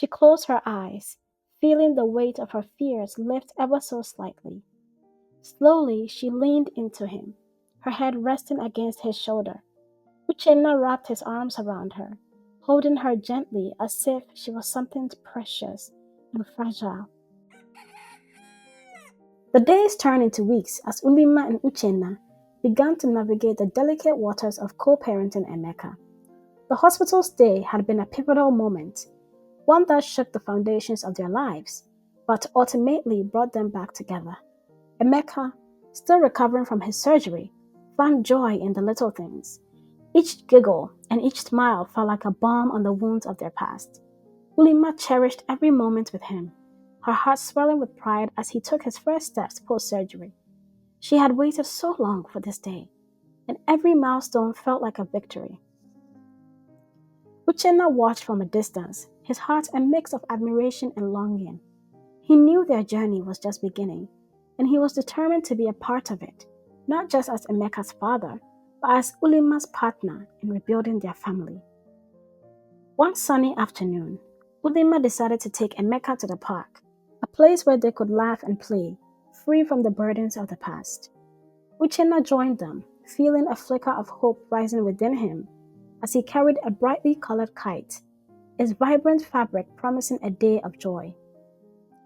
She closed her eyes, feeling the weight of her fears lift ever so slightly. Slowly, she leaned into him, her head resting against his shoulder. Uchenna wrapped his arms around her, holding her gently as if she was something precious and fragile. The days turned into weeks as Ulima and Uchenna began to navigate the delicate waters of co-parenting Emeka. The hospital stay had been a pivotal moment, one that shook the foundations of their lives, but ultimately brought them back together. Emeka, still recovering from his surgery, found joy in the little things. Each giggle and each smile felt like a balm on the wounds of their past. Ulima cherished every moment with him, her heart swelling with pride as he took his first steps post-surgery. She had waited so long for this day, and every milestone felt like a victory. Uchenna watched from a distance, his heart a mix of admiration and longing. He knew their journey was just beginning, and he was determined to be a part of it, not just as Emeka's father, but as Ulima's partner in rebuilding their family. One sunny afternoon, Ulima decided to take Emeka to the park, a place where they could laugh and play, free from the burdens of the past. Uchenna joined them, feeling a flicker of hope rising within him as he carried a brightly colored kite, its vibrant fabric promising a day of joy.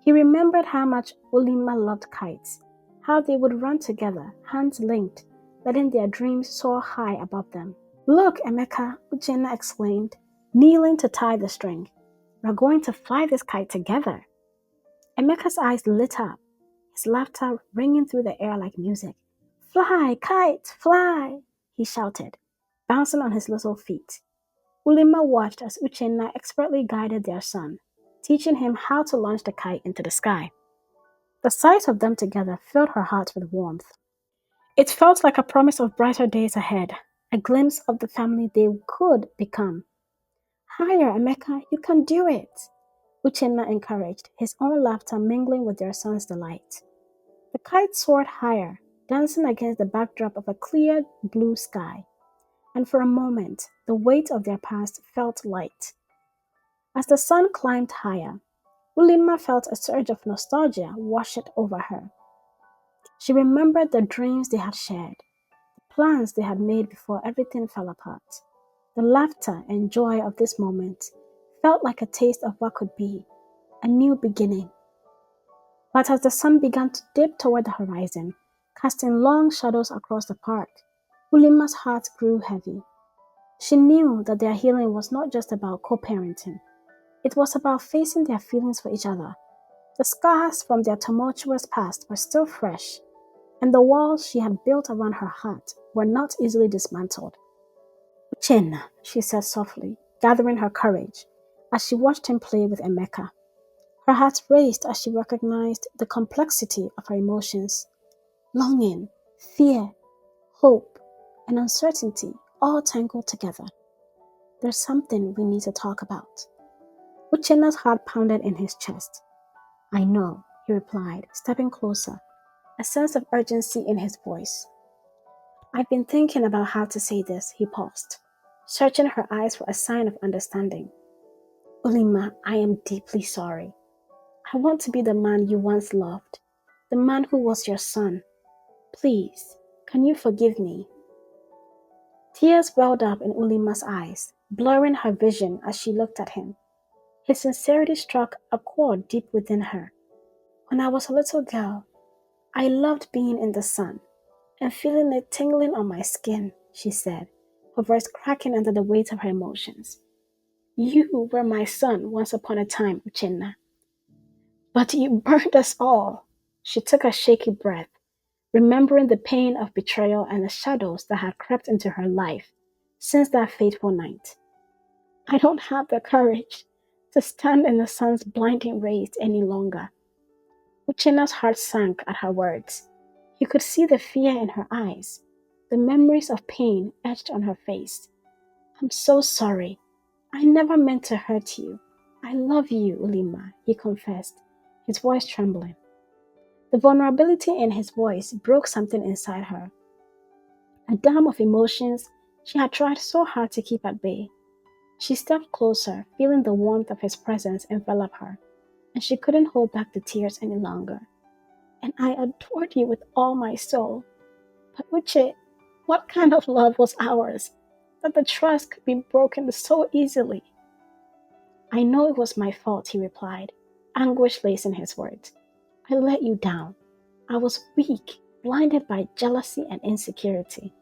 He remembered how much Ulima loved kites, how they would run together, hands linked, letting their dreams soar high above them. "Look, Emeka," Uchenna exclaimed, kneeling to tie the string. "We're going to fly this kite together." Emeka's eyes lit up, his laughter ringing through the air like music. "Fly, kite, fly!" he shouted, bouncing on his little feet. Ulima watched as Uchenna expertly guided their son, teaching him how to launch the kite into the sky. The sight of them together filled her heart with warmth. It felt like a promise of brighter days ahead, a glimpse of the family they could become. "Higher, Emeka, you can do it!" Uchenna encouraged, his own laughter mingling with their son's delight. The kite soared higher, dancing against the backdrop of a clear blue sky, and for a moment, the weight of their past felt light. As the sun climbed higher, Ulima felt a surge of nostalgia wash over her. She remembered the dreams they had shared, the plans they had made before everything fell apart. The laughter and joy of this moment felt like a taste of what could be, a new beginning. But as the sun began to dip toward the horizon, casting long shadows across the park, Ulima's heart grew heavy. She knew that their healing was not just about co-parenting. It was about facing their feelings for each other. The scars from their tumultuous past were still fresh, and the walls she had built around her heart were not easily dismantled. "Uchenna," she said softly, gathering her courage as she watched him play with Emeka. Her heart raced as she recognized the complexity of her emotions. Longing, fear, hope, and uncertainty all tangled together. "There's something we need to talk about." Uchenna's heart pounded in his chest. "I know," he replied, stepping closer, a sense of urgency in his voice. "I've been thinking about how to say this," he paused, searching her eyes for a sign of understanding. "Ulima, I am deeply sorry. I want to be the man you once loved, the man who was your son. Please, can you forgive me?" Tears welled up in Ulima's eyes, blurring her vision as she looked at him. His sincerity struck a chord deep within her. "When I was a little girl, I loved being in the sun and feeling it tingling on my skin," she said, her voice cracking under the weight of her emotions. "You were my son once upon a time, Uchenna. But you burned us all." She took a shaky breath, remembering the pain of betrayal and the shadows that had crept into her life since that fateful night. "I don't have the courage to stand in the sun's blinding rays any longer." Uchenna's heart sank at her words. He could see the fear in her eyes, the memories of pain etched on her face. "I'm so sorry. I never meant to hurt you. I love you, Ulima," he confessed, his voice trembling. The vulnerability in his voice broke something inside her, a dam of emotions she had tried so hard to keep at bay. She stepped closer, feeling the warmth of his presence envelop her, and she couldn't hold back the tears any longer. And I adored you with all my soul. But Uche, what kind of love was ours that the trust could be broken so easily? I know it was my fault, he replied, anguish lacing his words. I let you down. I was weak, blinded by jealousy and insecurity.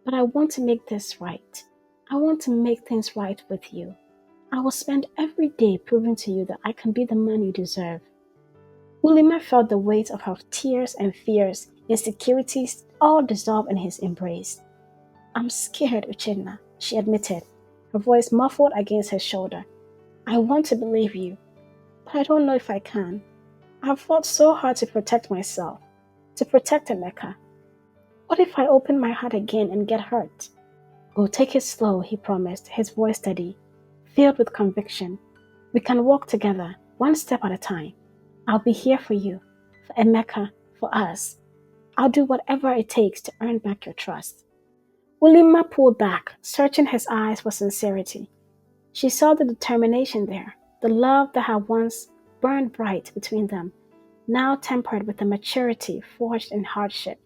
But I want to make this right. I want to make things right with you. I will spend every day proving to you that I can be the man you deserve. Ulima felt the weight of her tears and fears, insecurities all dissolve in his embrace. I'm scared, Uchenna, she admitted, her voice muffled against his shoulder. I want to believe you, but I don't know if I can. I've fought so hard to protect myself, to protect Emeka. What if I open my heart again and get hurt? Oh, take it slow, he promised, his voice steady, filled with conviction. We can walk together, one step at a time. I'll be here for you, for Emeka, for us. I'll do whatever it takes to earn back your trust. Ulima pulled back, searching his eyes for sincerity. She saw the determination there, the love that had once burned bright between them, now tempered with a maturity forged in hardship.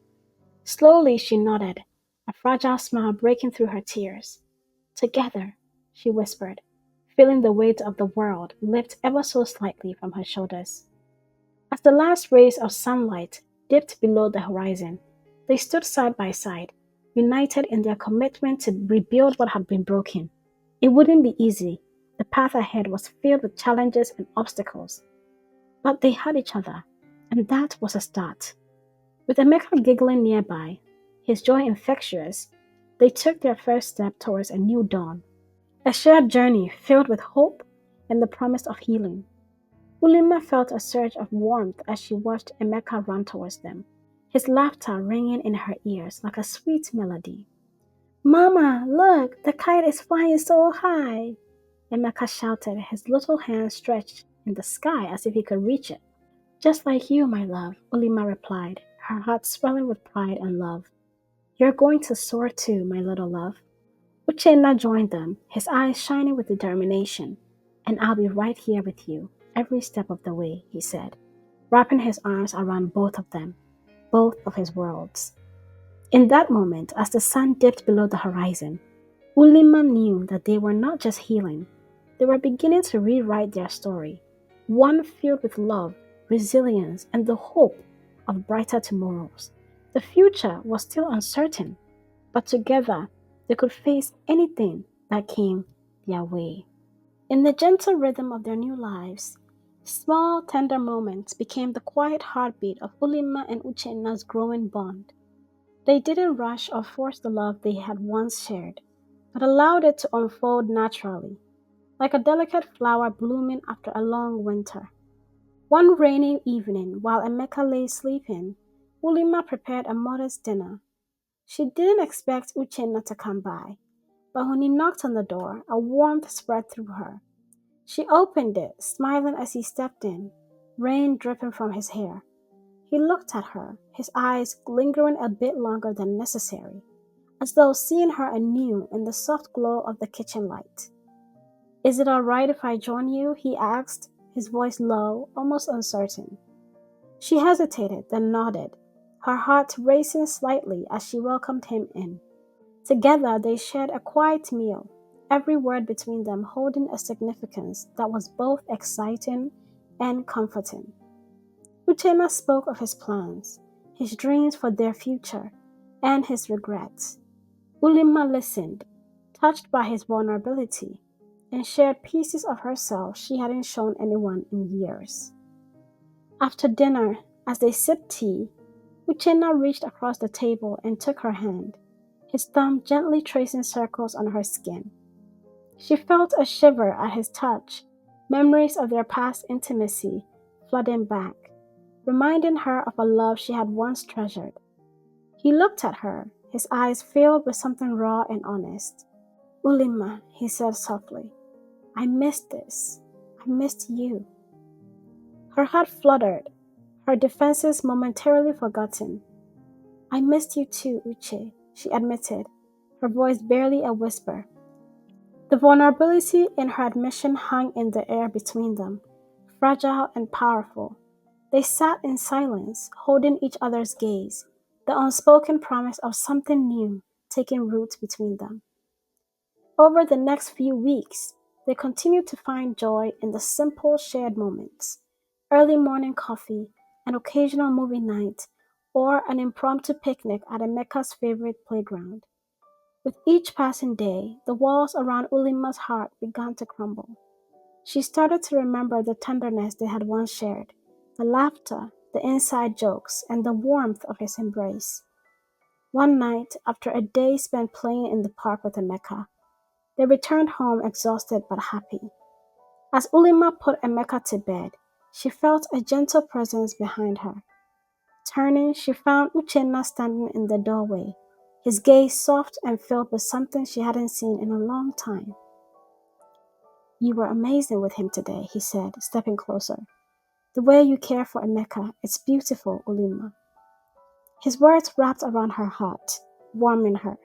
Slowly she nodded, a fragile smile breaking through her tears. Together, she whispered, feeling the weight of the world lift ever so slightly from her shoulders. As the last rays of sunlight dipped below the horizon, they stood side by side, united in their commitment to rebuild what had been broken. It wouldn't be easy. The path ahead was filled with challenges and obstacles. But they had each other, and that was a start. With Emeka giggling nearby, his joy infectious, they took their first step towards a new dawn, a shared journey filled with hope and the promise of healing. Ulima felt a surge of warmth as she watched Emeka run towards them, his laughter ringing in her ears like a sweet melody. Mama, look, the kite is flying so high! Emeka shouted, his little hand stretched in the sky as if he could reach it. Just like you, my love, Ulima replied, her heart swelling with pride and love. You're going to soar too, my little love. Uchenna joined them, his eyes shining with determination. And I'll be right here with you, every step of the way, he said, wrapping his arms around both of them, both of his worlds. In that moment, as the sun dipped below the horizon, Ulima knew that they were not just healing, they were beginning to rewrite their story, one filled with love, resilience, and the hope of brighter tomorrows. The future was still uncertain, but together they could face anything that came their way. In the gentle rhythm of their new lives, small, tender moments became the quiet heartbeat of Ulima and Uchenna's growing bond. They didn't rush or force the love they had once shared, but allowed it to unfold naturally, like a delicate flower blooming after a long winter. One rainy evening, while Emeka lay sleeping, Ulima prepared a modest dinner. She didn't expect Uchenna to come by, but when he knocked on the door, a warmth spread through her. She opened it, smiling as he stepped in, rain dripping from his hair. He looked at her, his eyes lingering a bit longer than necessary, as though seeing her anew in the soft glow of the kitchen light. Is it all right if I join you? He asked, his voice low, almost uncertain. She hesitated, then nodded, her heart racing slightly as she welcomed him in. Together they shared a quiet meal, every word between them holding a significance that was both exciting and comforting. Uchenna spoke of his plans, his dreams for their future, and his regrets. Ulima listened, touched by his vulnerability, and shared pieces of herself she hadn't shown anyone in years. After dinner, as they sipped tea, Uchenna reached across the table and took her hand, his thumb gently tracing circles on her skin. She felt a shiver at his touch, memories of their past intimacy flooding back, reminding her of a love she had once treasured. He looked at her, his eyes filled with something raw and honest. Ulima, he said softly, I missed this. I missed you. Her heart fluttered, her defenses momentarily forgotten. I missed you too, Uche, she admitted, her voice barely a whisper. The vulnerability in her admission hung in the air between them, fragile and powerful. They sat in silence, holding each other's gaze, the unspoken promise of something new taking root between them. Over the next few weeks, they continued to find joy in the simple shared moments: early morning coffee, an occasional movie night, or an impromptu picnic at Emeka's favorite playground. With each passing day, the walls around Ulima's heart began to crumble. She started to remember the tenderness they had once shared, the laughter, the inside jokes, and the warmth of his embrace. One night, after a day spent playing in the park with Emeka, they returned home exhausted but happy. As Ulima put Emeka to bed, she felt a gentle presence behind her. Turning, she found Uchenna standing in the doorway, his gaze soft and filled with something she hadn't seen in a long time. "You were amazing with him today," he said, stepping closer. "The way you care for Emeka, it's beautiful, Ulima." His words wrapped around her heart, warming her.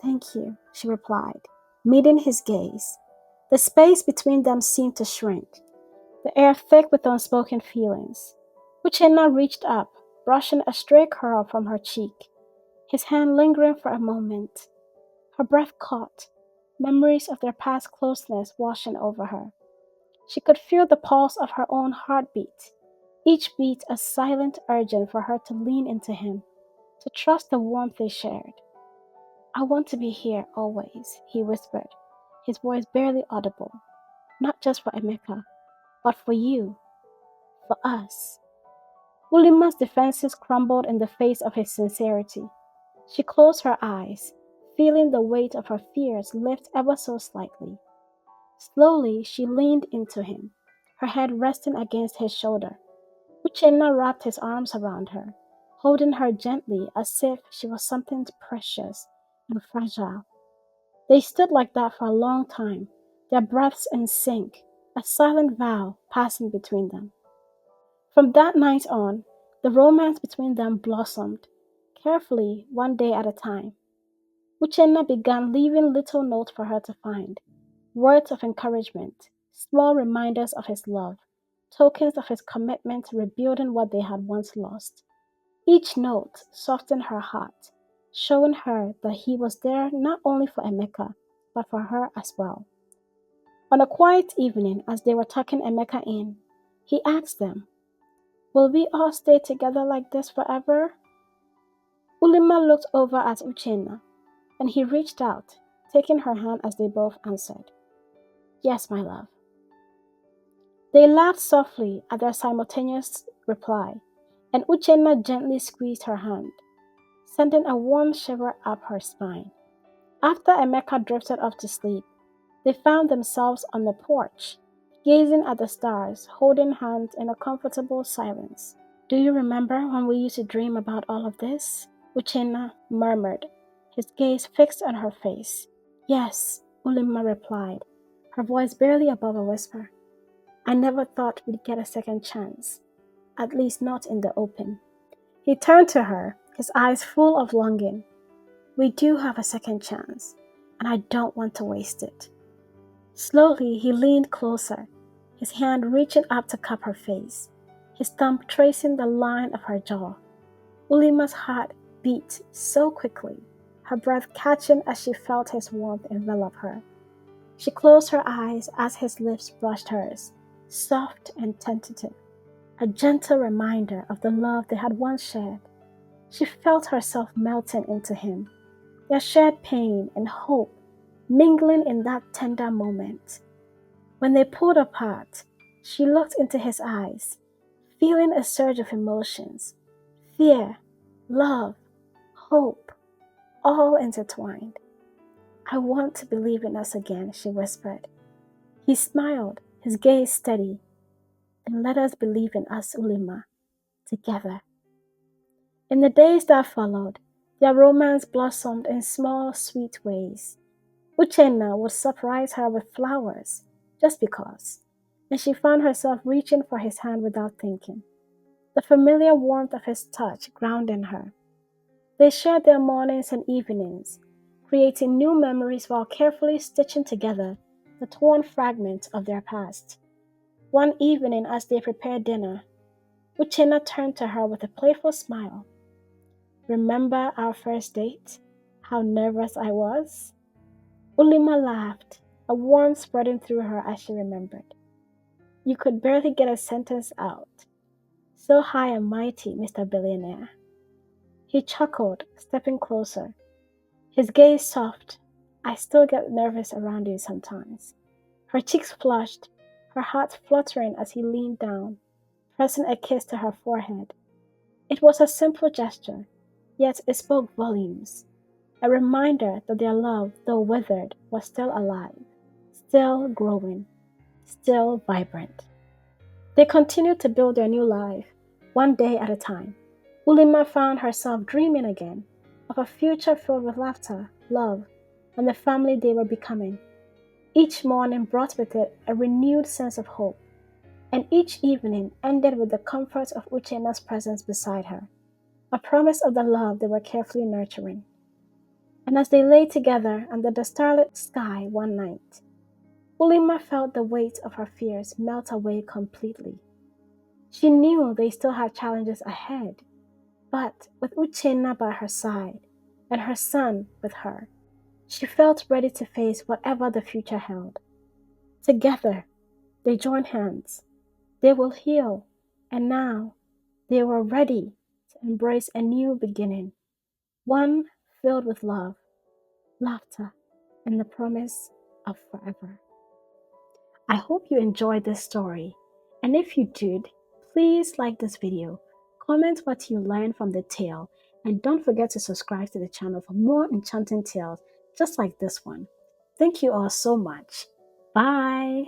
"Thank you," she replied, meeting his gaze. The space between them seemed to shrink, the air thick with unspoken feelings. Uchenna reached up, brushing a stray curl from her cheek, his hand lingering for a moment. Her breath caught, memories of their past closeness washing over her. She could feel the pulse of her own heartbeat, each beat a silent urging for her to lean into him, to trust the warmth they shared. "I want to be here always," he whispered, his voice barely audible. "Not just for Emeka, but for you, for us." Ulima's defenses crumbled in the face of his sincerity. She closed her eyes, feeling the weight of her fears lift ever so slightly. Slowly, she leaned into him, her head resting against his shoulder. Uchenna wrapped his arms around her, holding her gently as if she was something precious and fragile. They stood like that for a long time, their breaths in sync, a silent vow passing between them. From that night on, the romance between them blossomed, carefully, one day at a time. Uchenna began leaving little notes for her to find, words of encouragement, small reminders of his love, tokens of his commitment to rebuilding what they had once lost. Each note softened her heart, showing her that he was there not only for Emeka, but for her as well. On a quiet evening, as they were tucking Emeka in, he asked them, "Will we all stay together like this forever?" Ulima looked over at Uchenna, and he reached out, taking her hand as they both answered, "Yes, my love." They laughed softly at their simultaneous reply, and Uchenna gently squeezed her hand, sending a warm shiver up her spine. After Emeka drifted off to sleep, they found themselves on the porch, gazing at the stars, holding hands in a comfortable silence. "Do you remember when we used to dream about all of this?" Uchenna murmured, his gaze fixed on her face. "Yes," Ulima replied, her voice barely above a whisper. "I never thought we'd get a second chance, at least not in the open." He turned to her, his eyes full of longing. "We do have a second chance, and I don't want to waste it." Slowly, he leaned closer, his hand reaching up to cup her face, his thumb tracing the line of her jaw. Ulima's heart beat so quickly, her breath catching as she felt his warmth envelop her. She closed her eyes as his lips brushed hers, soft and tentative, a gentle reminder of the love they had once shared. She felt herself melting into him, their shared pain and hope mingling in that tender moment. When they pulled apart, she looked into his eyes, feeling a surge of emotions: fear, love, hope, all intertwined. "I want to believe in us again," she whispered. He smiled, his gaze steady. "Then let us believe in us, Ulima, together." In the days that followed, their romance blossomed in small, sweet ways. Uchenna would surprise her with flowers, just because, and she found herself reaching for his hand without thinking, the familiar warmth of his touch grounding her. They shared their mornings and evenings, creating new memories while carefully stitching together the torn fragments of their past. One evening, as they prepared dinner, Uchenna turned to her with a playful smile. "Remember our first date? How nervous I was?" Ulima laughed, a warmth spreading through her as she remembered. "You could barely get a sentence out. So high and mighty, Mr. Billionaire." He chuckled, stepping closer, his gaze soft. "I still get nervous around you sometimes." Her cheeks flushed, her heart fluttering as he leaned down, pressing a kiss to her forehead. It was a simple gesture, yet it spoke volumes. A reminder that their love, though withered, was still alive, still growing, still vibrant. They continued to build their new life, one day at a time. Ulima found herself dreaming again of a future filled with laughter, love, and the family they were becoming. Each morning brought with it a renewed sense of hope, and each evening ended with the comfort of Uchenna's presence beside her, a promise of the love they were carefully nurturing. And as they lay together under the starlit sky one night, Ulima felt the weight of her fears melt away completely. She knew they still had challenges ahead, but with Uchenna by her side and her son with her, she felt ready to face whatever the future held. Together, they joined hands. They will heal, and now they were ready to embrace a new beginning, one filled with love, laughter, and the promise of forever. I hope you enjoyed this story, and if you did, please like this video, comment what you learned from the tale, and don't forget to subscribe to the channel for more enchanting tales just like this one. Thank you all so much. Bye!